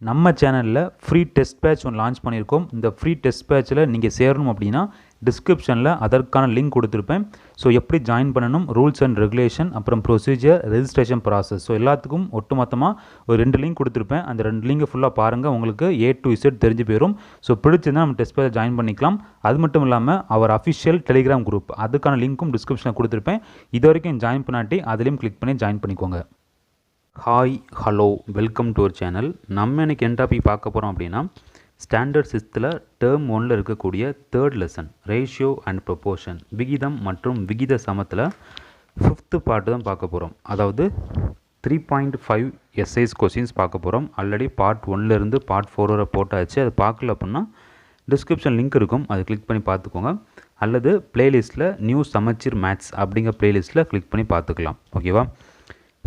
நம்ம சேனலில் free test batch ஒன்று லான்ச் பண்ணியிருக்கோம். இந்த ஃப்ரீ டெஸ்ட் பேட்சில் நீங்கள் சேரணும் அப்படின்னா டிஸ்கிரிப்ஷனில் அதற்கான லிங்க் கொடுத்துருப்பேன். ஸோ எப்படி ஜாயின் பண்ணணும், ரூல்ஸ் அண்ட் ரெகுலேஷன், அப்புறம் ப்ரொசீஜர், ரெஜிஸ்ட்ரேஷன் ப்ராசஸ், ஸோ எல்லாத்துக்கும் ஒட்டுமொத்தமாக ஒரு 2 லிங்க் கொடுத்துருப்பேன். அந்த 2 லிங்கை ஃபுல்லாக பாருங்கள், உங்களுக்கு A to Z தெரிஞ்சு போயிடும். ஸோ பிடிச்சிருந்தால் நம்ம டெஸ்ட் பேட்ச் ஜாயின் பண்ணிக்கலாம். அது மட்டும் இல்லாமல் அவர் அஃபிஷியல் டெலிகிராம் குரூப், அதுக்கான லிங்க்கும் டிஸ்கிரிப்ஷனில் கொடுத்துருப்பேன். இது வரைக்கும் ஜாயின் பண்ணாட்டி அதுலேயும் கிளிக் பண்ணி ஜாயின் பண்ணிக்கோங்க. Hi, hello, welcome to our channel. நம்ம இன்றைக்கி என்ன டாபிக் பார்க்க போகிறோம் அப்படின்னா, ஸ்டாண்டர்ட் 6th டேர்ம் 1 இருக்கக்கூடிய 3rd lesson ratio and proportion, விகிதம் மற்றும் விகித சமத்தில் 5th பார்ட் தான் பார்க்க போகிறோம். அதாவது 3.5 எஸ்ஐஸ் கொஸ்டின்ஸ் பார்க்க போகிறோம். ஆல்ரெடி பார்ட் 1லேருந்து பார்ட் 4 வரை போட்டாச்சு. அது பார்க்கல அப்படின்னா டிஸ்கிரிப்ஷன் லிங்க் இருக்கும், அதை கிளிக் பண்ணி பார்த்துக்கோங்க. அல்லது பிளேலிஸ்ட்டில் நியூ சமச்சீர் மேத்ஸ் அப்படிங்கிற பிளேலிஸ்ட்டில் கிளிக் பண்ணி பார்த்துக்கலாம். ஓகேவா?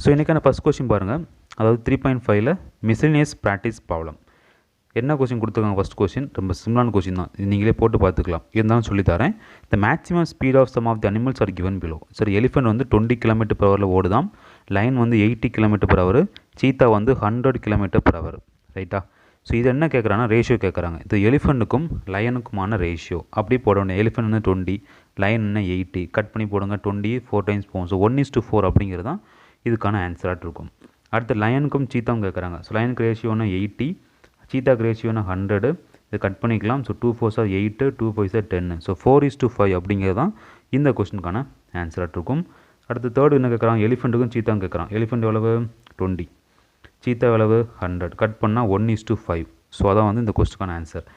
ஸோ இன்றைக்கான ஃபஸ்ட் கொஸ்டின் பாருங்கள். அதாவது 3.5 மிஸ்லினியஸ் ப்ராக்டிஸ் ப்ராப்ளம். என்ன கொஸ்டின் கொடுத்துருக்காங்க? ஃபஸ்ட் கொஸ்டின் ரொம்ப சிம்பிளான கொஸ்டின் தான், இது நீங்களே போட்டு பார்த்துக்கலாம். இருந்தாலும் சொல்லித்தரேன். The maximum speed of some of the animals are given below. சரி, எலிஃபென்ட் வந்து 20 km/h ஓடுதாம், லைன் வந்து 80 km/h, சீத்தா வந்து 100 km/h. ரைட்டா? ஸோ இது என்ன கேட்குறாங்கன்னா ரேஷியோ கேட்குறாங்க. இது எலிஃபெண்ட்டுக்கும் லயனுக்குமான ரேஷியோ அப்படி போட வேண்டிய. எலிஃபெண்ட் வந்து 20, லைன் என்ன 80, கட் பண்ணி போடுங்க. 20 4 times போகும். ஸோ 1:4 அப்படிங்கிறது தான் இதுக்கான ஆன்சராக இருக்கும். அடுத்து லயனுக்கும் சீத்தாவும் கேட்குறாங்க. ஸோ லயனுக்கு ரேஷியோனா 80, சீத்தாக்கு ரேஷியோனா 100. இது கட் பண்ணிக்கலாம். So 2 4s 8, 2 5s 10. ஸோ 4:5 அப்படிங்கிறது தான் இந்த கொஸ்டினுக்கான ஆன்சராக இருக்கும். அடுத்து தேர்டு என்ன கேட்குறாங்க? எலிஃபெண்ட்டுக்கும் சீத்தாவும் கேட்குறான். எலிஃபெண்ட் எவ்வளவு? 20, சீத்தா எவ்வளவு? 100. கட் பண்ணால் 1:5. ஸோ அதான் வந்து இந்த கொஸ்டினுக்கான ஆன்சர்.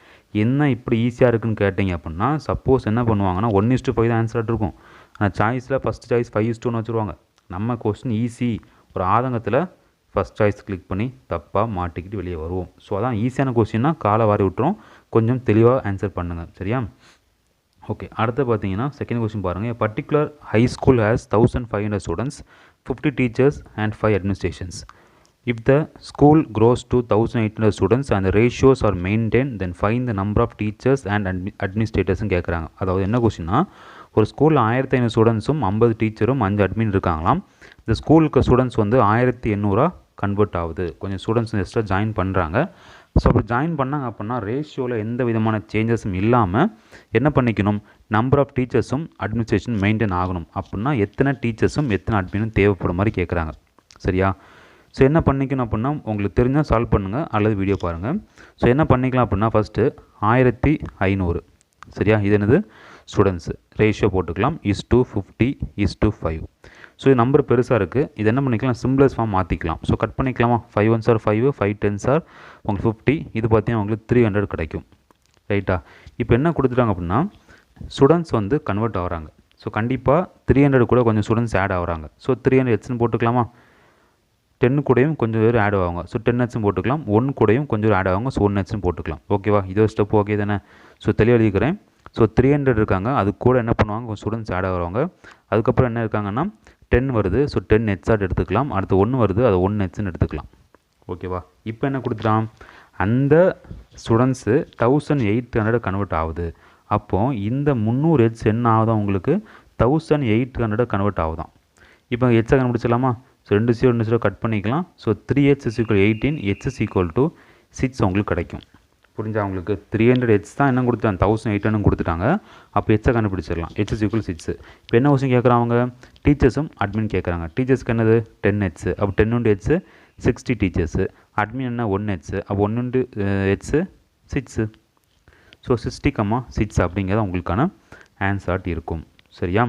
என்ன இப்படி ஈஸியாக இருக்குன்னு கேட்டிங்க அப்படின்னா, சப்போஸ் என்ன பண்ணுவாங்கன்னா 1:5 தான் ஆன்சராக இருக்கும். ஆனால் சாய்ஸில் ஃபஸ்ட் சாய்ஸ் 5:1 வச்சுருவாங்க. நம்ம கொஸ்டின் ஈஸி, ஒரு ஆதங்கத்தில் ஃபஸ்ட் சாய்ஸ் கிளிக் பண்ணி தப்பாக மாட்டிக்கிட்டு வெளியே வருவோம். ஸோ அதான் ஈஸியான கொஸ்டின்னா காலை வாரி விட்டுரும். கொஞ்சம் தெளிவாக ஆன்சர் பண்ணுங்கள். சரியா? ஓகே, அடுத்து பார்த்தீங்கன்னா செகண்ட் கொஸ்டின் பாருங்கள். Particular high school has 1500 students, 50 teachers and 5 administrations. If the school grows to 1800 students and the ratios are maintained, then find the number of teachers and administrators கேட்குறாங்க. அதாவது என்ன கொஸ்டின்னா, ஒரு ஸ்கூலில் 1500 ஸ்டூடெண்ட்ஸும் 50 டீச்சரும் 5 அட்மின் இருக்காங்களாம். இந்த ஸ்கூலுக்கு ஸ்டூடெண்ட்ஸ் வந்து 1800 கன்வெர்ட் ஆகுது. கொஞ்சம் ஸ்டூடெண்ட்ஸ் எக்ஸ்ட்ரா ஜாயின் பண்ணுறாங்க. ஸோ அப்படி ஜாயின் பண்ணாங்க அப்படின்னா ரேஷியோவில் எந்த விதமான சேஞ்சஸும் இல்லாமல் என்ன பண்ணிக்கணும்? நம்பர் ஆஃப் டீச்சர்ஸும் அட்மினிஸ்ட்ரேஷன் மெயின்டைன் ஆகணும். அப்படின்னா எத்தனை டீச்சர்ஸும் எத்தனை அட்மினும் தேவைப்படும் மாதிரி கேட்குறாங்க. சரியா? ஸோ என்ன பண்ணிக்கணும் அப்படின்னா, உங்களுக்கு தெரிஞ்சால் சால்வ் பண்ணுங்கள் அல்லது வீடியோ பாருங்கள். ஸோ என்ன பண்ணிக்கலாம் அப்படின்னா, ஃபஸ்ட்டு 1500. சரியா? இது என்னது? ஸ்டூடெண்ட்ஸு ரேஷியோ போட்டுக்கலாம். (50 to 5). ஸோ இது நம்பர் பெருசாக இருக்குது. இது என்ன பண்ணிக்கலாம்? சிம்பிளஸ் ஃபார்ம் மாற்றிக்கலாம். ஸோ கட் பண்ணிக்கலாமா? 5 1s 5, 5 10s உங்களுக்கு 50. இது பார்த்தீங்கன்னா உங்களுக்கு 300 கிடைக்கும். ரைட்டா? இப்போ என்ன கொடுத்துட்டாங்க அப்படின்னா, ஸ்டூடெண்ட்ஸ் வந்து கன்வெர்ட் ஆகிறாங்க. ஸோ கண்டிப்பாக 300 கூட கொஞ்சம் ஸ்டூடெண்ட்ஸ் ஆட் ஆகிறாங்க. ஸோ 300 போட்டுக்கலாமா? 10 கூடயும் கொஞ்சம் பேர் ஆட் ஆவாங்க. ஸோ 10h போட்டுக்கலாம். 1 கூடயும் கொஞ்சம் பேர் ஆட் ஆவாங்க. ஸோ 1h போட்டுக்கலாம். ஓகேவா? இதோ ஸ்டெப் ஓகே தானே? ஸோ தெளிவாக எழுதிக்கிறேன். ஸோ 300 இருக்காங்க, அது கூட என்ன பண்ணுவாங்க? கொஞ்சம் ஸ்டூடெண்ட்ஸ் ஆட் ஆகுவாங்க. அதுக்கப்புறம் என்ன இருக்காங்கன்னா 10 வருது. ஸோ 10h எடுத்துக்கலாம். அடுத்து 1 வருது, அது 1h எடுத்துக்கலாம். ஓகேவா? இப்போ என்ன கொடுத்துட்டான்? அந்த ஸ்டூடெண்ட்ஸு 1800 கன்வெர்ட் ஆகுது. அப்போது இந்த 300h என்ன ஆகுதான்? உங்களுக்கு 1800 கன்வெர்ட் ஆகுதான். இப்போ ஹெச்சை கண்டுபிடிச்சிடலாமா? ஸோ 2 கட் பண்ணிக்கலாம். ஸோ 3h = 18, h = 6 உங்களுக்கு கிடைக்கும். புரிஞ்சா உங்களுக்கு? 300h தான் என்ன கொடுத்தாங்க? 1800 கொடுத்துட்டாங்க. அப்போ ஹெச்சை கண்டுபிடிச்சிடலாம். h = 6. இப்போ என்ன கொஸ்டின் கேட்குறாங்க? டீச்சர்ஸும் அட்மின் கேட்குறாங்க. டீச்சர்ஸ்க்கு என்னது? 10h. அப்போ 10 × h 60 டீச்சர்ஸு. அட்மின் என்ன? 1h. அப்போ 1 × h 6. ஸோ 60, 6 அப்படிங்கிறது உங்களுக்கான ஆன்சராக இருக்கும். சரியா?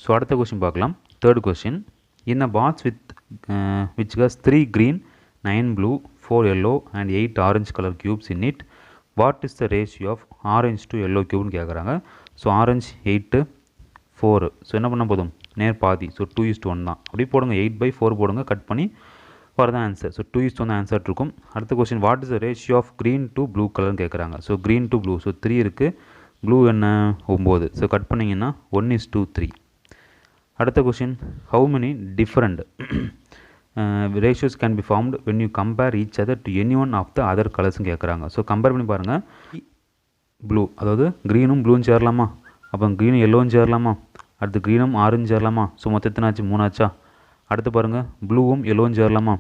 ஸோ அடுத்த கொஸ்டின் பார்க்கலாம். Third question. In a box which has 3 green, 9 blue, 4 yellow and 8 orange color cubes in it, what is the ratio of orange to yellow cube கேட்குறாங்க. So orange 8 4. So என்ன பண்ண போதும்? நேர் பாதி. ஸோ 2:1 தான். அப்படி போடுங்க. 8/4 போடுங்க. கட் பண்ணி வரதான் ஆன்சர். ஸோ 2:1 ஆன்சர் இருக்கும். அடுத்த question, what is the ratio of green to blue கலர்னு கேட்குறாங்க. So green to blue. So 3 இருக்குது. ப்ளூ என்ன? 9. ஸோ கட் பண்ணிங்கன்னா 1:3. அடுத்த question, how many different ratios can be formed when you compare each other to any one of the other colors கேட்குறாங்க. So compare பண்ணி பாருங்கள். Blue, அதாவது க்ரீனும் ப்ளூவும் சேரலாமா? அப்போ க்ரீனும் எல்லோவும் சேரலாமா? அடுத்து க்ரீனும் ஆரஞ்சு சேரலாமா? ஸோ மொத்தம் எத்தனை ஆச்சு? 3 ஆச்சா? அடுத்து பாருங்கள், ப்ளூவும் எல்லோவும் சேரலாமா?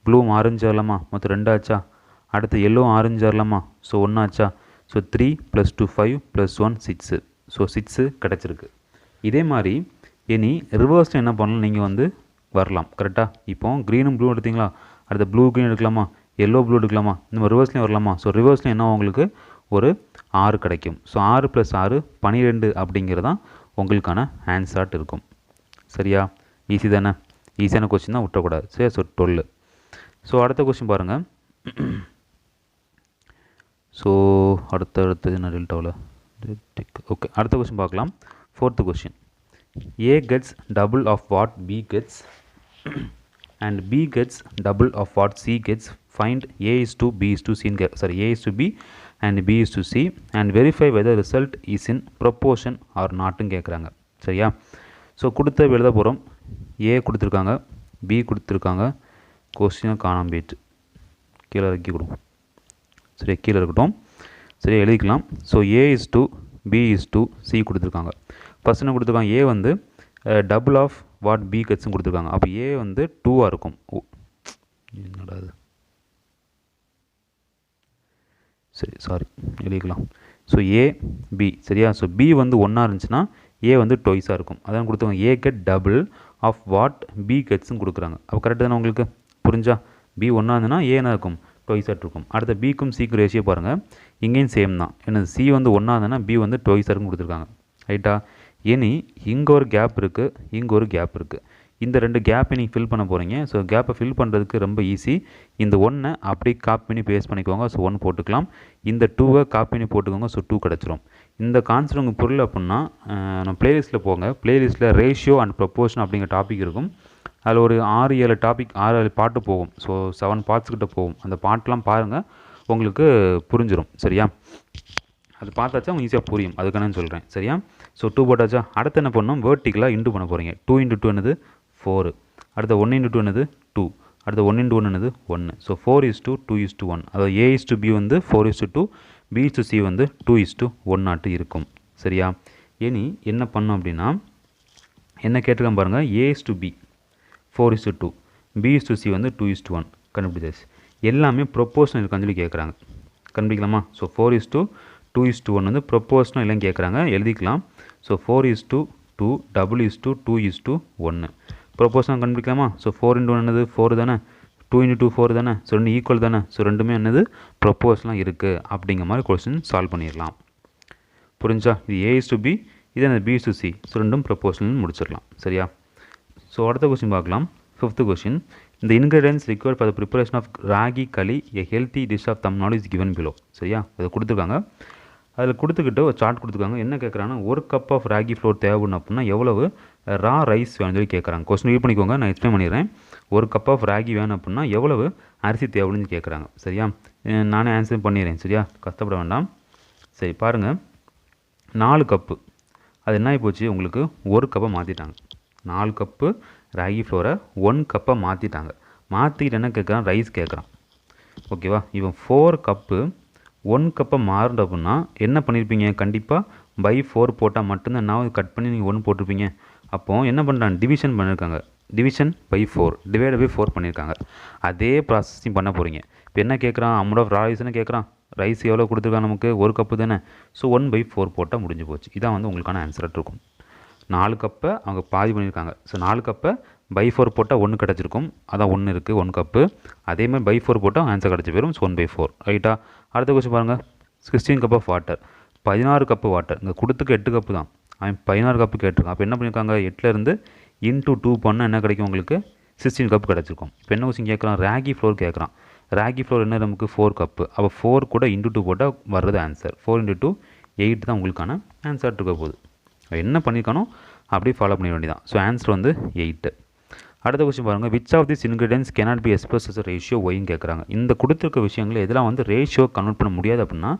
ப்ளூவும் ஆரஞ்சு வரலாமா, மொத்தம் 2 ஆச்சா. அடுத்து எல்லோவும் ஆரஞ்சு வரலாமா, ஸோ 1 ஆச்சா. ஸோ 3 + 2 5 + 1 6. ஸோ 6 கிடச்சிருக்கு. இதே மாதிரி இனி ரிவர்ஸில் என்ன பண்ணலாம், நீங்கள் வந்து வரலாம் கரெக்டாக. இப்போ க்ரீனும் ப்ளூ எடுத்தீங்களா, அடுத்த ப்ளூ க்ரீன் எடுக்கலாமா, எல்லோ ப்ளூ எடுக்கலாமா, இந்த ரிவர்ஸ்லேயும் வரலாமா. ஸோ ரிவர்ஸ்லேயும் என்ன உங்களுக்கு ஒரு 6 கிடைக்கும். ஸோ 6 + 6 12 அப்படிங்கிறது தான் உங்களுக்கான ஆன்சராக இருக்கும். சரியா, ஈஸி தானே. ஈஸியான கொஸ்டின் தான், விட்டக்கூடாது. சரி, ஸோ 12. ஸோ அடுத்த கொஸ்டின் பாருங்கள். ஸோ அடுத்தது என்ன ரில்ட் ஆகல. ஓகே, அடுத்த கொஸ்டின் பார்க்கலாம். 4th question. A gets double of what B gets and B gets double of what C gets. Find A is to B is to C, A is to B and B is to C and verify whether result is in proportion or not ன்னு கேட்குறாங்க. சரியா. So கொடுத்த எழுத போகிறோம். A கொடுத்துருக்காங்க, B கொடுத்துருக்காங்க, கொஸ்டினை காணாம போயிட்டு கீழே இறக்கி கொடுக்கும். சரி, கீழே இருக்கட்டும். சரியா, எழுதிக்கலாம். So A is to B is to C கொடுத்துருக்காங்க. ஃபஸ்ட் என்ன கொடுத்துருக்காங்க, A வந்து டபுள் ஆஃப் வாட் B கட்ஸ்ன்னு கொடுத்துருக்காங்க. அப்போ A வந்து 2ஆக இருக்கும். என்னடா அது, சரி சாரி, எழுதிக்கலாம். ஸோ A B சரியா. ஸோ B வந்து 1ஆக இருந்துச்சுன்னா A வந்து டொய்ஸாக இருக்கும். அதான் கொடுத்துருக்காங்க. A get double of what B கட்ஸ்ன்னு கொடுக்குறாங்க. அப்போ கரெக்டு தானே உங்களுக்கு, புரிஞ்சா. B 1ஆக இருந்ததுன்னா A என்ன இருக்கும், டொய்ஸாக இருக்கும். அடுத்த பிக்கும் சிக்கும் ரேஷியோ பாருங்கள், இங்கேயும் சேம் தான். என்னது, C வந்து 1ஆக இருந்ததுன்னா B வந்து டொய்ஸாக இருக்குன்னு கொடுத்துருக்காங்க. ரைட்டா. இனி இங்கே ஒரு கேப் இருக்குது, இங்கே ஒரு கேப் இருக்குது. இந்த 2 கேப்பை நீங்கள் ஃபில் பண்ண போகிறீங்க. ஸோ கேப்பை ஃபில் பண்ணுறதுக்கு ரொம்ப ஈஸி. இந்த 1ஐ அப்படியே காப்பி பண்ணி பேஸ்ட் பண்ணிக்கோங்க. ஸோ 1 போட்டுக்கலாம். இந்த 2ஐ காப்பி பண்ணி போட்டுக்கோங்க. ஸோ 2 கிடச்சிரும். இந்த கான்செப்ட் உங்களுக்கு புரியல அப்படின்னா நம்ம ப்ளேலிஸ்ட்டில் போங்க. ப்ளேலிஸ்ட்டில் ரேஷியோ அண்ட் ப்ரொப்போர்ஷன் அப்படிங்கிற டாபிக் இருக்கும். அதில் ஒரு 6-7 டாபிக் 6-7 பாட்டு போகும். ஸோ 7 பார்ட்ஸ் கிட்ட போகும். அந்த பாட்டெலாம் பாருங்கள், உங்களுக்கு புரிஞ்சிடும். சரியா, அது பார்த்தாச்சா உங்களுக்கு ஈஸியாக புரியும், அதுக்கானு சொல்கிறேன். சரியா. ஸோ 2 போட்டாச்சா. அடுத்து என்ன பண்ணணும், வேர்ட்டிக்கலாக இன்டு பண்ண போகிறீங்க. 2 × 2 என்னது 4. அடுத்த 1 × 2 என்னது 2. அடுத்த 1 × 1 என்னது 1. ஸோ 4:2:1. அதாவது A:B வந்து 4:2, B:C வந்து 2:1 இருக்கும். சரியா. இனி என்ன பண்ணணும் அப்படின்னா, என்ன கேட்டிருக்கேன் பாருங்கள், A:B 4:2, B:C வந்து 2:1 கண்டுபிடிச்சாச்சு. எல்லாமே ப்ரொப்போர்ஷனல் இருக்கான்னு சொல்லி கேட்குறாங்க. கண்டுபிடிக்கலாமா. ஸோ 4:2:1 வந்து ப்ரொப்போர்ஷனல் இல்லைன்னு கேட்குறாங்க, எழுதிக்கலாம். ஸோ 4:2, டபுள் 2:1 ப்ரொப்போர்ஷனல் கண்டுபிடிக்கலாமா. ஸோ 4 × 1 என்னது 4 தானே, 2 × 2 4 தானே. ஸோ 2 ஈக்குவல் தானே. ஸோ ரெண்டுமே என்னது ப்ரொப்போர்ஷனலாக இருக்குது அப்படிங்கிற மாதிரி கொஸ்டின் சால்வ் பண்ணிடலாம். புரிஞ்சா. இது A:B, இது என்ன B:C. ஸோ ரெண்டும் ப்ரொப்போர்ஷனல் முடிச்சிடலாம். சரியா. ஸோ அடுத்த கொஸ்டின் பார்க்கலாம். 5th question. இந்த ingredients required for the preparation of ragi kali a healthy dish of Tamil Nadu is given below. சரியா, அதை கொடுத்துருக்காங்க. அதில் கொடுத்துக்கிட்டு ஒரு சார்ட் கொடுத்துருக்காங்க. என்ன கேட்குறாங்கன்னா, 1 கப் ஆஃப் ராகி ஃப்ளோர் தேவைப்படும் அப்படின்னா எவ்வளவு ரா ரைஸ் வேணும்னு சொல்லி கேட்குறாங்க. கொஸ்டின் ரீட் பண்ணிக்கோங்க, நான் எக்ஸ்பிளைன் பண்ணிடுறேன். 1 கப் ஆஃப் ராகி வேணும் அப்படின்னா எவ்வளவு அரிசி தேவைன்னு கேட்குறாங்க. சரியா, நானே ஆன்சர் பண்ணிடுறேன். சரியா, கஷ்டப்பட வேண்டாம். சரி பாருங்கள், 4 கப்பு அது என்ன ஆகி போச்சு உங்களுக்கு, 1 கப்பை மாற்றிட்டாங்க. 4 கப்பு ராகி ஃப்ளோரை 1 கப்பை மாற்றிட்டாங்க. மாற்றிக்கிட்டு என்ன கேட்குறான், ரைஸ் கேட்குறான். ஓகேவா. இவன் 4 கப்பு 1 கப்பை மாறுது அப்படின்னா என்ன பண்ணியிருப்பீங்க, கண்டிப்பாக பை 4 போட்டால் மட்டும்தான் நான் கட் பண்ணி நீங்கள் 1 போட்டிருப்பீங்க. அப்போது என்ன பண்ணுறாங்க, டிவிஷன் பண்ணியிருக்காங்க. டிவிஷன் பை 4, டிவைட் பை 4 பண்ணியிருக்காங்க. அதே ப்ராசஸிங் பண்ண போகிறீங்க. இப்போ என்ன கேட்குறான், அமௌண்ட் ஆஃப் ரைஸ்னு கேட்குறான். ரைஸ் எவ்வளோ கொடுத்துருக்காங்க நமக்கு, 1 கப்பு தானே. ஸோ 1/4 போட்டால் முடிஞ்சு போச்சு. இதான் வந்து உங்களுக்கான ஆன்சராக இருக்கும். 4 கப்பை அவங்க பாதி பண்ணியிருக்காங்க. ஸோ 4 கப்பை பை 4 போட்டால் 1 கிடச்சிருக்கும். அதான் 1 இருக்குது 1 கப்பு. அதே மாதிரி பை 4 போட்டால் ஆன்சர் கிடச்சி போயிடும். ஸோ 1/4. ரைட்டா. அடுத்த கொஸ்டின் பாருங்கள். 16 cup of water, 16 cup water. இங்கே கொடுத்துக்கு 8 கப்பு தான், அவன் 16 கப்பு கேட்டிருக்கான். அப்போ என்ன பண்ணியிருக்காங்க, 8லேருந்து இன்ட்டு 2 பண்ணால் என்ன கிடைக்கும் உங்களுக்கு, 16 கப் கிடச்சிருக்கும். இப்போ என்ன கொஸ்டின் கேட்குறான், ராகி ஃப்ளோர் கேட்குறான். ராகி ஃப்ளோர் என்ன நமக்கு 4 கப்பு. அப்போ 4 கூட இன்ட்டு 2 போட்டால் வர்றது ஆன்சர். 4 × 2 8 தான் உங்களுக்கான ஆன்சர் இருக்க போகுது. என்ன பண்ணியிருக்கானோ அப்படியே ஃபாலோ பண்ணிட வேண்டியதான். ஸோ ஆன்சர் வந்து 8. அடுத்த கொஸ்டின் பாருங்கள். Which of this ingredients cannot be express as ratio ஒய்ன்னு கேட்குறாங்க. இந்த கொடுத்துருக்க விஷயங்களை எதெல்லாம் வந்து ரேஷியோ கன்வெர்ட் பண்ண முடியாது அப்படின்னா,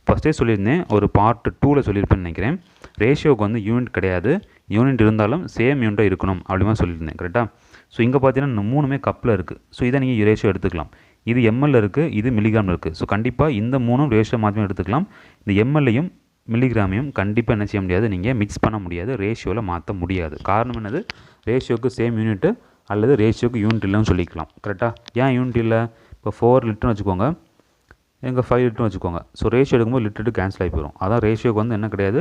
ஃபஸ்ட்டே சொல்லியிருந்தேன், ஒரு பார்ட் 2ல் சொல்லியிருப்பேன்னு நினைக்கிறேன். ரேஷியோக்கு வந்து யூனிட் கிடையாது, யூனிட் இருந்தாலும் சேம் யூனிட்டாக இருக்கணும் அப்படிமா சொல்லியிருந்தேன். கரெக்டாக. ஸோ இங்கே பார்த்தீங்கன்னா 3மே கப்பில் இருக்குது. ஸோ இதை நீங்கள் ரேஷியோ எடுத்துக்கலாம். இது எம்எல்ல இருக்குது, இது மில்லிகிராமில் இருக்குது. ஸோ கண்டிப்பாக இந்த 3ம் ரேஷியோ மாற்றி எடுத்துக்கலாம். இந்த எம்எல்லையும் மில்லிகிராமையும் கண்டிப்பாக என்ன செய்ய முடியாது, நீங்கள் மிக்ஸ் பண்ண முடியாது, ரேஷியோவில் மாற்ற முடியாது. காரணம் என்னது, ரேஷியோக்கு சேம் யூனிட்டு அல்லது ரேஷியோக்கு யூனிட் இல்லைன்னு சொல்லிக்கலாம். கரெக்டாக? ஏன் யூனிட் இல்லை? இப்போ 4 லிட்டர்னு வச்சுக்கோங்க, எங்கள் 5 லிட்டர்னு வச்சுக்கோங்க. ஸோ ரேஷியோ எடுக்கும்போது லிட்டர் கேன்சல் ஆகி போயிடும். அதான் ரேஷியோக்கு வந்து என்ன கிடையாது,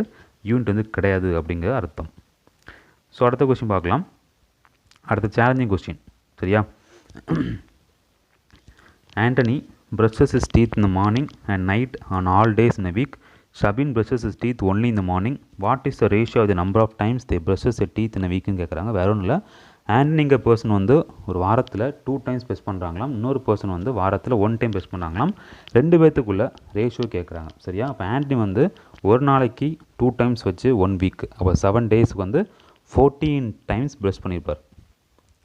யூனிட் வந்து கிடையாது அப்படிங்கிற அர்த்தம். ஸோ அடுத்த கொஸ்டின் பார்க்கலாம். அடுத்த சேலஞ்சிங் கொஸ்டின். சரியா? Antony brushes his teeth in the morning and night on all days in a week. Shabin brushes his teeth only in the morning. What is the ratio of the number of times they brushes their teeth in a week ன்னு கேட்குறாங்க. வேற ஒன்றும் இல்லை, ஆண்டனிங்க person வந்து ஒரு வாரத்தில் 2 times press பண்ணுறாங்களாம், இன்னொரு person வந்து வாரத்தில் 1 டைம் ப்ரெஸ் பண்ணுறாங்களாம். 2 பேர்த்துக்குள்ள ரேஷியோ கேட்குறாங்க. சரியா? அப்போ ஆண்டனி வந்து ஒரு நாளைக்கு 2 டைம்ஸ் வச்சு 1 வீக், அப்போ 7 டேஸ்க்கு வந்து 14 டைம்ஸ் ப்ரெஸ் பண்ணியிருப்பார்.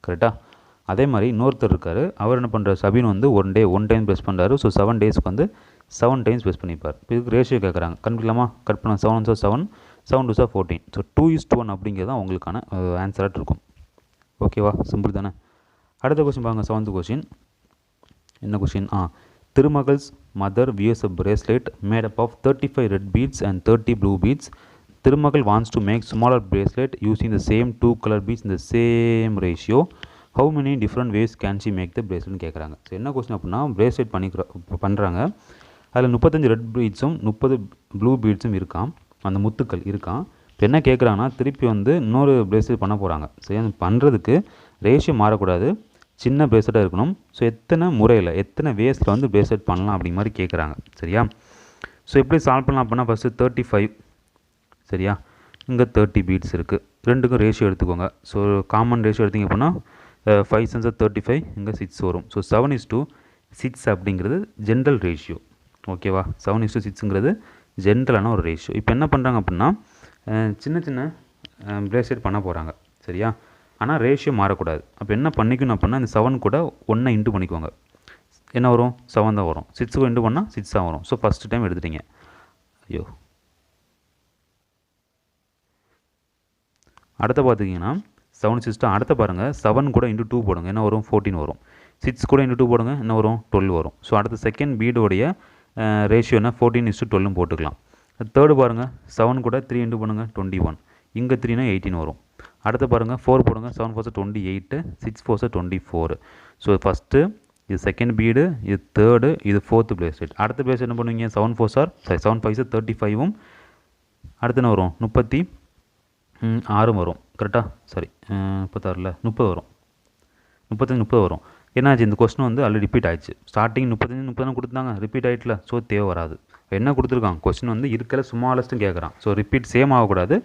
கரெக்டாக? அதே மாதிரி இன்னொருத்தர் இருக்கார், அவர் என்ன பண்ணுறாரு, சபின் வந்து 1 டைம் ப்ரெஸ் பண்ணுறாரு. ஸோ 7 டேஸ்க்கு வந்து 7 டைம்ஸ் ப்ரெஸ் பண்ணிப்பார். இதுக்கு ரேஷியோ கேட்குறாங்க. கண்டுக்கலாமா? கட் பண்ண 7 1 7, 7 2 14. ஸோ 2:1 அப்படிங்கிறது தான் உங்களுக்கான ஆன்சராக இருக்கும். ஓகேவா? சிம்பிள் தானே? அடுத்த கொஸ்டின் பாருங்கள். 7th question. என்ன question? Thirumagal's mother wears a bracelet made up of 35 red beads and 30 blue beads. Thirumagal wants to make smaller bracelet using the same 2 colour beads இந்த same ratio. How many different ways can she make the பிரேஸ்லெட்னு கேட்குறாங்க. So என்ன question அப்படின்னா, bracelet பண்ணுறாங்க, அதில் 35 red பீட்ஸும் 30 blue பீட்ஸும் இருக்கான், அந்த முத்துக்கள் இருக்கான். இப்போ என்ன கேட்குறாங்கன்னா, திருப்பி வந்து இன்னொரு பிரேஸ்லெட் பண்ண போகிறாங்க. சரி, அது பண்ணுறதுக்கு ரேஷியோ மாறக்கூடாது, சின்ன பிரேஸ்லெட்டாக இருக்கணும். ஸோ எத்தனை முறையில் எத்தனை வேஸில் வந்து பிரேஸ்லெட் பண்ணலாம் அப்படிங்க மாதிரி கேட்குறாங்க. சரியா? ஸோ எப்படி சால்வ் பண்ணலாம் அப்படின்னா, ஃபஸ்ட்டு 35. சரியா? இங்கே 30 பீட்ஸ் இருக்குது, ரெண்டுக்கும் ரேஷியோ எடுத்துக்கோங்க. ஸோ காமன் ரேஷியோ எடுத்திங்க அப்படின்னா 5 7 35, இங்கே 6 வரும். ஸோ 7:6 அப்படிங்கிறது ஜென்ரல் ரேஷியோ. ஓகேவா? 7:6ங்கிறது ஜென்ரலான ஒரு ரேஷியோ. இப்போ என்ன பண்ணுறாங்க அப்படின்னா, சின்ன சின்ன பிரேஸ்லெட் பண்ண போகிறாங்க. சரியா? ஆனால் ரேஷியோ மாறக்கூடாது. அப்போ என்ன பண்ணிக்கணும் அப்படின்னா, இந்த 7 கூட 1 இன்ட்டு பண்ணிக்கோங்க. என்ன வரும்? 7 தான் வரும். 6 இன்ட்டு பண்ணால் 6 தான் வரும். ஸோ ஃபஸ்ட்டு டைம் எடுத்துட்டீங்க. ஐயோ, அடுத்த பார்த்துக்கிங்கன்னா 7 6 அடுத்த பாருங்கள், 7 கூட இன்ட்டு 2 போடுங்க, என்ன வரும்? 14 வரும். 6 கூட இன்ட்டு 2 போடுங்க, என்ன வரும்? 12 வரும். ஸோ அடுத்த செகண்ட் பீடோடைய ரேஷியோ என்ன? 14:12 போட்டுக்கலாம். தேர்டு பாருங்கள், 7 கூட 3 இன்ட்டு பண்ணுங்கள், 21. இங்கே 3னா 18 வரும். அடுத்து பாருங்கள், 4 போடுங்க, 7 4 28, 6 4 24. ஸோ ஃபஸ்ட்டு இது செகண்ட் பீடு, இது தேர்டு, இது 4th பிரேஸ்லெட். அடுத்த பிரேஸ்லெட் என்ன பண்ணுவீங்க? 7 5 35ம் அடுத்து என்ன வரும்? 36 வரும். கரெக்டாக? சரி, 36 30 வரும். 35 வரும். என்னாச்சு? இந்த கொஸ்டின் வந்து ஆல்ரெடி ரிப்பீட் ஆயிடுச்சு. ஸ்டார்டிங் 35 30 கொடுத்தாங்க, ரிப்பீட் ஆகிட்டுல. ஸோ தேவை வராது. என்ன கொடுத்துருக்காங்க? கொஸ்டின் வந்து இருக்கிற ஸ்மாலஸ்ட்டும் கேட்குறான். ஸோ ரிப்பீட் சேம் ஆகக்கூடாது.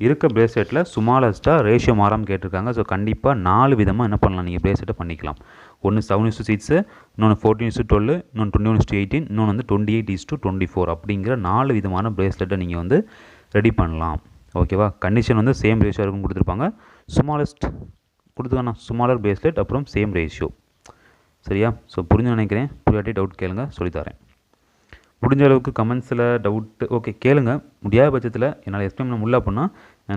இருக்க பிரேஸ்லெட்டில் ஸ்மாலஸ்ட்டாக ரேஷியோ மாறாமல் கேட்டிருக்காங்க. ஸோ கண்டிப்பாக 4 விதமாக என்ன பண்ணலாம், நீங்கள் பிரேஸ்லெட்டை பண்ணிக்கலாம். ஒன்று 7:6, இன்னொன்று 14:12, இன்னொன்று 21:18, இன்னொன்று வந்து 28:24 அப்படிங்கிற 4 விதமான பிரேஸ்லெட்டை நீங்கள் வந்து ரெடி பண்ணலாம். ஓகேவா? கண்டிஷன் வந்து சேம் ரேஷியோ இருக்கும் கொடுத்துருப்பாங்க. ஸ்மாலஸ்ட் கொடுத்துக்கானா ஸ்மாலர் பிரேஸ்லெட், அப்புறம் சேம் ரேஷியோ. சரியா? ஸோ புரிஞ்சு நினைக்கிறேன். புரியாட்டி டவுட் கேளுங்க, சொல்லித்தரேன். முடிஞ்ச அளவுக்கு கமெண்ட்ஸில் டவுட்டு ஓகே கேளுங்க. முடியாத பட்சத்தில் என்னால் எக்ஸ்பிளைன் பண்ண முடியல அப்படின்னா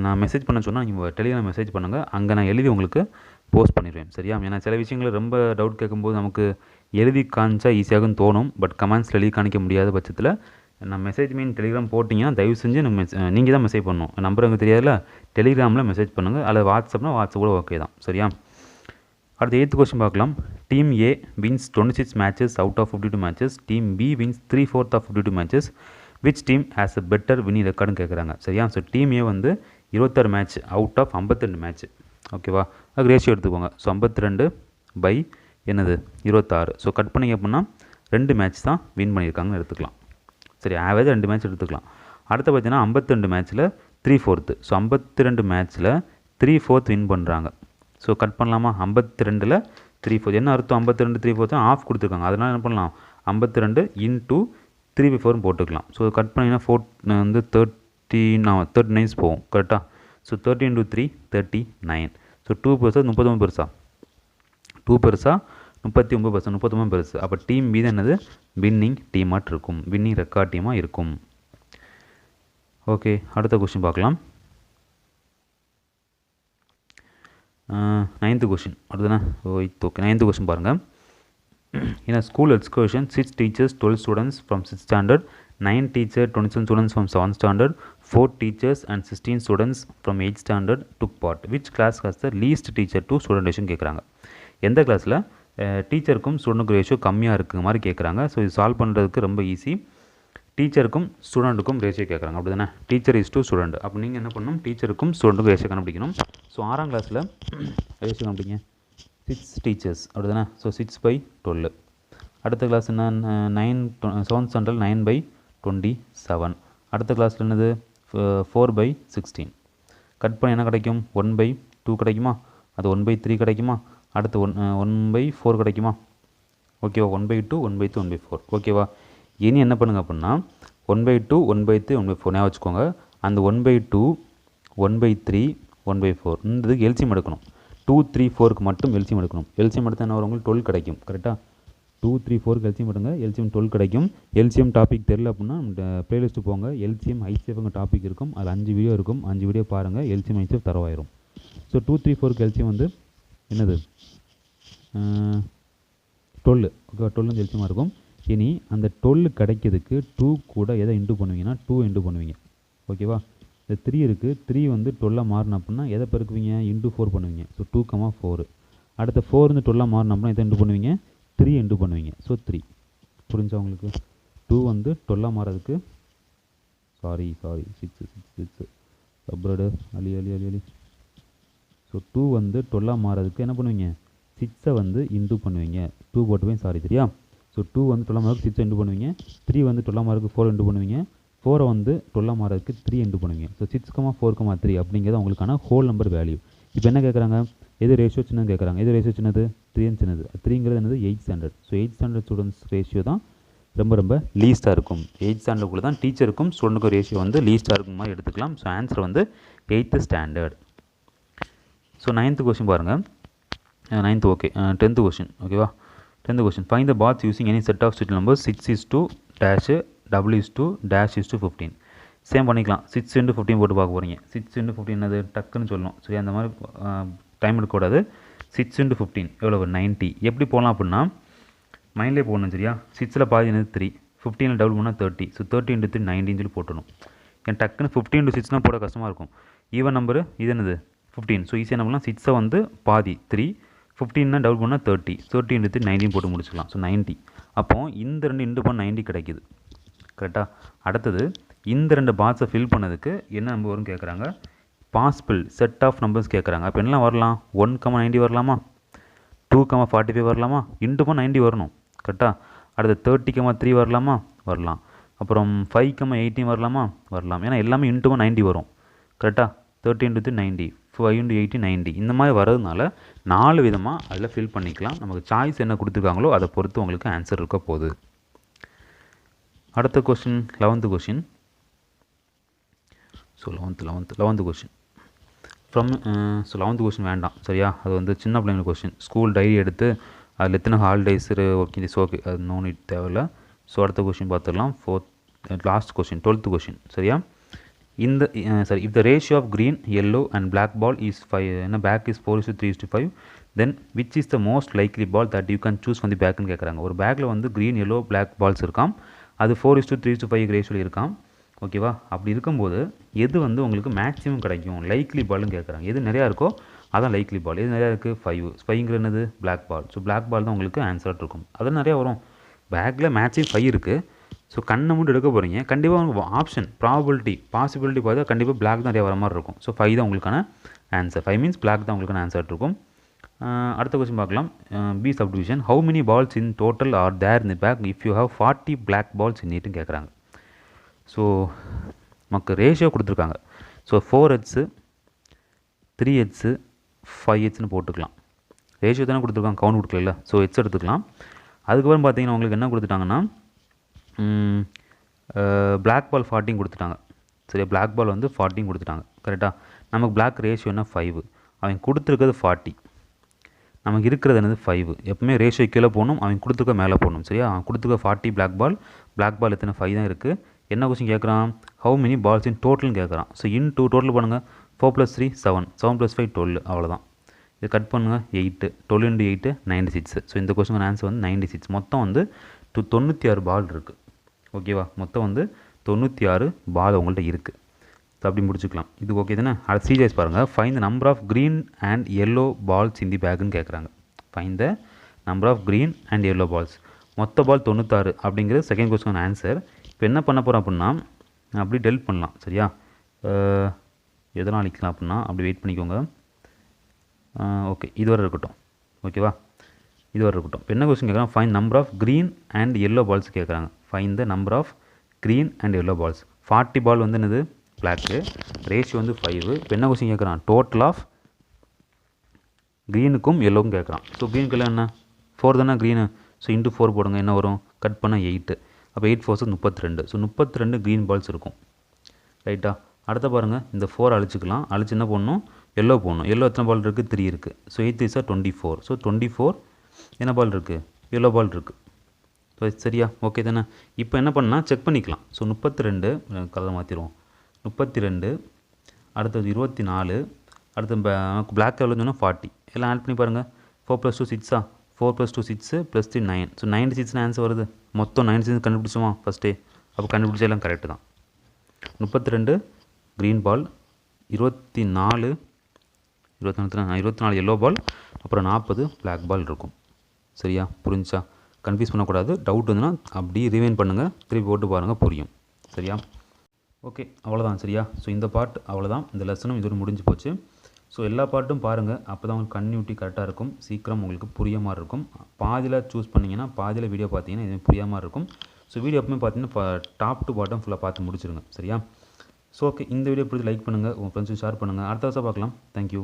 நான் மெசேஜ் பண்ண சொன்னால் நீங்கள் டெலிகிராம் மெசேஜ் பண்ணுங்கள், அங்கே நான் எழுதி உங்களுக்கு போஸ்ட் பண்ணிடுவேன். சரியா? ஏன்னா சில விஷயங்கள் ரொம்ப டவுட் கேட்கும்போது நமக்கு எழுதி காமிச்சா ஈஸியாகவும் தோணும். பட் கமெண்ட்ஸில் எழுதி காணிக்க முடியாத பட்சத்தில் நான் மெசேஜ் மீன் டெலிகிராம் போட்டிங்கன்னா தயவு செஞ்சு நீங்கள் தான் மெசேஜ் பண்ணணும். நம்பர் எனக்கு தெரியாதுல்ல, டெலிகிராமில் மெசேஜ் பண்ணுங்கள். அல்லது வாட்ஸ்அப்னா வாட்ஸ்அப் கூட ஓகே தான். சரியா? அடுத்த 8th கொஸ்டின் பார்க்கலாம். Team A wins 26 matches out of 52 matches. Team B wins 3/4 of 52 matches. Which team has a better winning ரெக்கார்டுன்னு கேட்குறாங்க. சரியா? ஸோ டீம் ஏ வந்து 26 மேட்ச் அவுட் ஆஃப் 52 மேட்ச். ஓகேவா? அதுக்கு ரேஷியோ எடுத்துக்கோங்க. ஸோ 52 பை என்னது 26. ஸோ கட் பண்ணிங்க அப்படின்னா 2 மேட்ச் தான் வின் பண்ணியிருக்காங்கன்னு எடுத்துக்கலாம். சரி, ஆவரேஜ் 2 மேட்ச் எடுத்துக்கலாம். அடுத்து பார்த்தீங்கன்னா 52 மேட்ச்சில் 3/4. ஸோ 52 மேட்ச்சில் 3/4 வின் பண்ணுறாங்க. ஸோ கட் பண்ணலாமா? 52ல் 3/4 என்ன அர்த்தம்? 52 3/4 ஆஃப் கொடுத்துருக்காங்க. அதனால் என்ன பண்ணலாம்? 52 இன்ட்டு 3/4 போட்டுக்கலாம். ஸோ கட் பண்ணிங்கன்னா 4 வந்து 39 போகும். கரெக்டாக? ஸோ 30 × 3 39. ஸோ 2 பெருசா 39 பெருசா? 2 பெருசா 39 பெருசா? 39 பெருசு. அப்போ டீம் மீது என்னது? வின்னிங் டீமாக இருக்கும், வின்னிங் ரெக்கார்ட் டீமாக இருக்கும். ஓகே, அடுத்த கொஸ்டின் பார்க்கலாம். 9th கொஸ்டின் அடுத்ததுனா ஓகே 9th கொஸ்டின் பாருங்கள். In a school excursion, 6 teachers, 12 students from 6th standard 9 teachers, 27 students from 7th standard, 4 teachers and 16 students from 8th standard took part. Which class has the least teacher to student ratio கேட்குறாங்க. எந்த கிளாஸில் டீச்சருக்கும் ஸ்டூடெண்ட்டுக்கும் ratio கம்மியாக இருக்கிற மாதிரி கேட்குறாங்க. So இது solve பண்ணுறதுக்கு ரொம்ப ஈஸி. டீச்சருக்கும் ஸ்டூடெண்ட்டுக்கும் ரேஷியோ கேட்குறாங்க, அப்படி தானே? Teacher is to student. அப்போ நீங்கள் என்ன பண்ணணும்? டீச்சருக்கும் ஸ்டூடெண்ட்டுக்கும் ரேஷியோ கண்டுபிடிக்கணும். ஸோ 6ஆம் கிளாஸில் ரேஷியோ கண்டுபிடிங்க. 6 டீச்சர்ஸ், அப்படி தானே? ஸோ 6/12. அடுத்த கிளாஸ் என்ன? 7th standard 9/27. அடுத்த கிளாஸில் என்னது? 4/16. கட் பண்ணி என்ன கிடைக்கும்? 1/2 கிடைக்குமா? அது 1/3 கிடைக்குமா? அடுத்து 1/4 கிடைக்குமா? ஓகேவா? 1/2, 1/3, 1/4. ஓகேவா? இனி என்ன பண்ணுங்க அப்படின்னா 1/2, 1/3, 1/4 ஞாபகம் வச்சுக்கோங்க. அந்த 1/2, 1/3, 1/4 இந்த எல்சியம் எடுக்கணும். 2, 3, 4க்கு மட்டும் எல்சியம் எடுக்கணும். எல்சியம் எடுத்தால் என்ன வரும்? உங்களுக்கு 12 கிடைக்கும். கரெக்டாக? 2, 3, 4க்கு எல்சியம் எடுங்க. எல்சியம் 12 கிடைக்கும். எல்சியம் டாபிக் தெரியல அப்படின்னா ப்ளேலிஸ்ட்டு போங்க. எல்சியம் ஐசிஎஃப்ங்க டாபிக் இருக்கும். அதில் 5 வீடியோ இருக்கும். 5 வீடியோ பாருங்கள். எல்சியம் ஐசிஎஃப் தரவாயிரும். ஸோ 2, 3, 4க்கு எல்சியம் வந்து என்னது? 12. ஓகே, 12 எல்சியமாக இருக்கும். இனி அந்த 12 கிடைக்கிறதுக்கு 2 கூட எதை இன்டூ பண்ணுவீங்கன்னா 2 இன்டூ பண்ணுவீங்க. ஓகேவா? இந்த 3 இருக்குது. 3 வந்து 12 மாறணும் அப்படின்னா எதை பெருக்குவீங்க? இன்டூ 4 பண்ணுவீங்க. ஸோ 2,4. அடுத்த 4 வந்து 12 மாறணும் அப்படின்னா எதை இன்டூ பண்ணுவீங்க? 3 இன்டூ பண்ணுவீங்க. ஸோ 3. புரிஞ்சா உங்களுக்கு? 2 வந்து 12 மாறதுக்கு சாரி 6 சப்ரடு அலி. ஸோ 2 வந்து 12 மாறதுக்கு என்ன பண்ணுவீங்க? 6 வந்து இன்டூ பண்ணுவீங்க. 2 போட்டுவேன், சாரி, சரியா? ஸோ 2 வந்து 12 மாறதுக்கு 6 இன்டூ பண்ணுவீங்க. 3 வந்து 12 மாறதுக்கு 4 இன்டூ பண்ணுவீங்க. 4 வந்து 12 மாறதுக்கு 3 இன்டூ பண்ணுவீங்க. ஸோ 6,4,3 அப்படிங்கிறது உங்களுக்கான ஹோல் நம்பர் வேல்யூ. இப்போ என்ன கேட்குறாங்க? எது ரேஷியோ சின்னது கேட்குறாங்க. எது ரேஷியோ சின்னது? 3 சின்னது. 3ங்கிறது என்னது? 8th standard. So 8th standard students ratio தான் ரொம்ப லீஸ்ட்டாக இருக்கும். 8th standardக்குள்ளே தான் டீச்சருக்கும் ஸ்டூடெண்ட்டுக்கும் ரேஷியோ வந்து லீஸ்ட்டாக இருக்கும் மாதிரி எடுத்துக்கலாம். ஸோ ஆன்சர் வந்து 8th standard. So 9th question பாருங்கள். 9th okay. 10th கொஸ்டின் ஓகேவா? 10th question. Find the paths using any set of strict number 6:-, W:-15. Same பண்ணிக்கலாம். 6:15 போட்டு பார்க்க போகிறீங்க. 6:15 என்னது? டக்குன்னு சொல்லணும். சரி, அந்த மாதிரி டைம் எடுக்கக்கூடாது. 6:15 எவ்வளவு? 90. எப்படி போகலாம் அப்படின்னா மைண்ட்லேயே போடணும், சரியா? 6ல் பாதி என்னது? 3. 15ல் டபுள் பண்ணால் 30. ஸோ 30 × 3 90 சொல்லி போட்டணும். ஏன் டக்குன்னு 15 × 6னால் போட கஷ்டமாக இருக்கும். ஈவன் நம்பரு இது என்னது? 15. ஸோ ஈஸியாக நம்பர்லாம் 6 வந்து பாதி 3. 15னா டபுள் பண்ணால் 30. 30 × 3 19 போட்டு முடிச்சுக்கலாம். ஸோ 90. அப்போது இந்த 2 இன்டு பண்ண 90 கிடைக்குது. கரெக்டாக? அடுத்தது இந்த 2 பாக்ஸை ஃபில் பண்ணதுக்கு என்ன நம்பர் வரும்னு கேட்குறாங்க. பாசிபிள் செட் ஆஃப் நம்பர்ஸ் கேட்குறாங்க. அப்போ என்னலாம் வரலாம்? 1,90 வரலாமா? 2,45 வரலாமா? இன்டு பண்ண 90 வரணும். கரெக்டாக? அடுத்து 30,3 வரலாமா? வரலாம். அப்புறம் 5,18 வரலாமா? வரலாம். ஏன்னா எல்லாமே இன்டு பண்ண 90 வரும். கரெக்டாக? 30 × 3 90, 5 × 8 90. இந்த மாதிரி வரதுனால 4 விதமாக அதில் ஃபில் பண்ணிக்கலாம். நமக்கு சாய்ஸ் என்ன கொடுத்துருக்காங்களோ அதை பொறுத்து உங்களுக்கு ஆன்சர் இருக்க போகுது. அடுத்த question 11th question. So 11th question from 11th question வேண்டாம், சரியா? அது வந்து சின்ன பிள்ளைங்க கொஸ்டின். ஸ்கூல் டைரி எடுத்து அதில் எத்தனை ஹாலிடேஸ் ஓகே ஓகே, அது நோ நீட், தேவையில்லை. ஸோ அடுத்த கொஸ்டின் பார்த்துடலாம். லாஸ்ட் கொஸ்டின் 12th கொஸ்டின், சரியா? இந்த sorry, if the ratio of green, yellow and black ball is 5 and back is 4:3:5, then which is the most likely ball that you can choose from the back ன்னு கேட்குறாங்க. ஒரு பேக்கில் வந்து green, yellow, black balls இருக்காம். அது 4:3:5 ரேஷியோவில் இருக்காம். ஓகேவா? அப்படி இருக்கும்போது எது வந்து உங்களுக்கு மேக்ஸிமம் கிடைக்கும் லைக்லி பால்னு கேட்குறாங்க. எது நிறையா இருக்கோ அதான் லைக்லி பால். எது நிறையா இருக்குது? 5ங்கிற என்னது? Black ball. So black ball தான் உங்களுக்கு ஆன்சராக இருக்கும். அது நிறையா வரும். பேக்கில் மேக்ஸிமம் 5 இருக்குது. ஸோ கண்ணை மட்டும் எடுக்க போகிறீங்க. கண்டிப்பாக உங்களுக்கு ஆப்ஷன் பாசிபிலிட்டி பார்த்தா கண்டிப்பாக பிளாக் தான் நிறையா வர மாதிரி இருக்கும். ஸோ 5 தான் உங்களுக்கான ஆன்சர். 5 மீன்ஸ் பிளாக் தான் உங்களுக்கான ஆன்சர் இருக்கும். அடுத்த கொஸ்டின் பார்க்கலாம். B subdivision. How many balls in total are there in the bag if you have 40 black balls in இட்னு கேட்குறாங்க. ஸோ நமக்கு ரேஷியோ கொடுத்துருக்காங்க. ஸோ 4H 3H 5Hன்னு போட்டுக்கலாம். ரேஷியோ தானே கொடுத்துருக்காங்க, கவுண்ட் கொடுக்கல. ஸோ H எடுத்துக்கலாம். அதுக்கப்புறம் பார்த்தீங்கன்னா உங்களுக்கு என்ன கொடுத்துட்டாங்கன்னா பிளாக் பால் 40 கொடுத்துட்டாங்க. சரியா? பிளாக் பால் வந்து 40 கொடுத்துட்டாங்க. கரெக்டாக? நமக்கு பிளாக் ரேஷியோ என்ன? 5. அவங்க கொடுத்துருக்கிறது 40. நமக்கு இருக்கிறது என்னது? 5. எப்பவுமே ரேஷியோ கீழே போகணும், அவங்க கொடுத்துருக்க மேலே போகணும். சரியா? அவன் கொடுத்துருக்க 40 பிளாக் பால் எத்தனை? 5 தான் இருக்குது. என்ன கொஸ்டின் கேட்குறான்? ஹவு மெனி பால்ஸ் இன் டோட்டல்னு கேட்குறான். ஸோ இன் டூ டோட்டல் பண்ணுங்கள். 4 + 3 7, 7 + 5 12. அவ்வளோதான். இது கட் பண்ணுங்கள். 8, 12 × 8 96. ஸோ இந்த கொஸ்டின் ஆன்சர் வந்து 96. மொத்தம் வந்து 96 பால் இருக்குது. ஓகேவா? மொத்தம் வந்து 96 பால் உங்கள்கிட்ட இருக்குது. ஸோ அப்படி முடிச்சுக்கலாம். இது ஓகே தானே? அடுத்து சீஜைஸ் பாருங்கள். Find the number of green and yellow balls in the பேக்குன்னு கேட்குறாங்க. Find the number of green and yellow balls. மொத்த பால் 96 அப்படிங்கிறது செகண்ட் கொஸ்டின் ஆன்சர். இப்போ என்ன பண்ண போகிறோம் அப்படின்னா, அப்படி டெல்ட் பண்ணலாம். சரியா? எதெல்லாம் அழிக்கலாம் அப்படின்னா அப்படி வெயிட் பண்ணிக்கோங்க. ஓகே, இது வரை இருக்கட்டும். ஓகேவா? இது வரை இருக்கட்டும். இப்போ என்ன கொஸ்டின் கேட்குறாங்க? Find number of green and yellow balls கேட்குறாங்க. Find the number of green and yellow balls. 40 ball வந்து என்னது? பிளாக்கு. ரேஷியோ வந்து 5. இப்போ என்ன கொஸ்டின் கேட்குறான்? டோட்டல் ஆஃப் க்ரீனுக்கும் எல்லோவும் கேட்குறான். ஸோ க்ரீனுக்கு எல்லாம் என்ன 4 தானே க்ரீனு. ஸோ இன்ட்டு 4 போடுங்க. என்ன வரும்? கட் பண்ணால் 8. அப்போ 8 4 32. ஸோ 32 க்ரீன் பால்ஸ் இருக்கும். ரைட்டா? அடுத்த பாருங்கள், இந்த 4 அழிச்சிக்கலாம். அழிச்சு என்ன போடணும்? எல்லோ போடணும். எல்லோ எத்தனை பால் இருக்குது? 3 இருக்குது. ஸோ 8 3 24. ஸோ 24 என்ன பால் இருக்குது? எல்லோ பால் இருக்குது. ஸோ சரியா? ஓகே தானே? இப்போ என்ன பண்ணால் செக் பண்ணிக்கலாம். ஸோ 32 கலரை மாற்றிடுவோம். 32, அடுத்தது 24, அடுத்து பிளாக் எவ்வளோ சொன்னால் 40. எல்லாம் ஆட் பண்ணி பாருங்கள். 4 + 2 6 4 + 2 6 + 3 9. ஸோ 96 ஆன்சர் வருது. மொத்தம் 96 கண்டுபிடிச்சோமா ஃபஸ்ட்டே? அப்போ கண்டுபிடிச்சா எல்லாம் கரெக்டு தான். 32 க்ரீன் பால், 24 எல்லோ பால், அப்புறம் 40 பிளாக் பால் இருக்கும். சரியா? புரிஞ்சா? கன்ஃபியூஸ் பண்ணக்கூடாது. டவுட் வந்துன்னா அப்படியே ரிவைன் பண்ணுங்கள், திருப்பி போட்டு பாருங்கள், புரியும். சரியா? ஓகே, அவ்வளோதான். சரியா? ஸோ இந்த பார்ட் அவ்வளோதான். இந்த லெசனும் இதோடு முடிஞ்சு போச்சு. ஸோ எல்லா பார்ட்டும் பாருங்கள். அப்போ தான் உங்களுக்கு கன்டினியூட்டி கரெக்டாக இருக்கும். சீக்கிரம் உங்களுக்கு புரிய மாதிரி இருக்கும். பாதியில் சூஸ் பண்ணிங்கன்னா, பாதியில் வீடியோ பார்த்தீங்கன்னா எதுவும் புரிய மாதிரி இருக்கும். ஸோ வீடியோ எப்பவுமே பார்த்தீங்கன்னா டாப் டு பாட்டம் ஃபுல்லாக பார்த்து முடிச்சிருங்க. சரியா? ஸோ ஓகே, இந்த வீடியோ பிடிச்சி லைக் பண்ணுங்கள், உங்கள் ஃப்ரெண்ட்ஸுக்கு ஷேர் பண்ணுங்கள். அடுத்த வருஷம் பார்க்கலாம். தேங்க்யூ.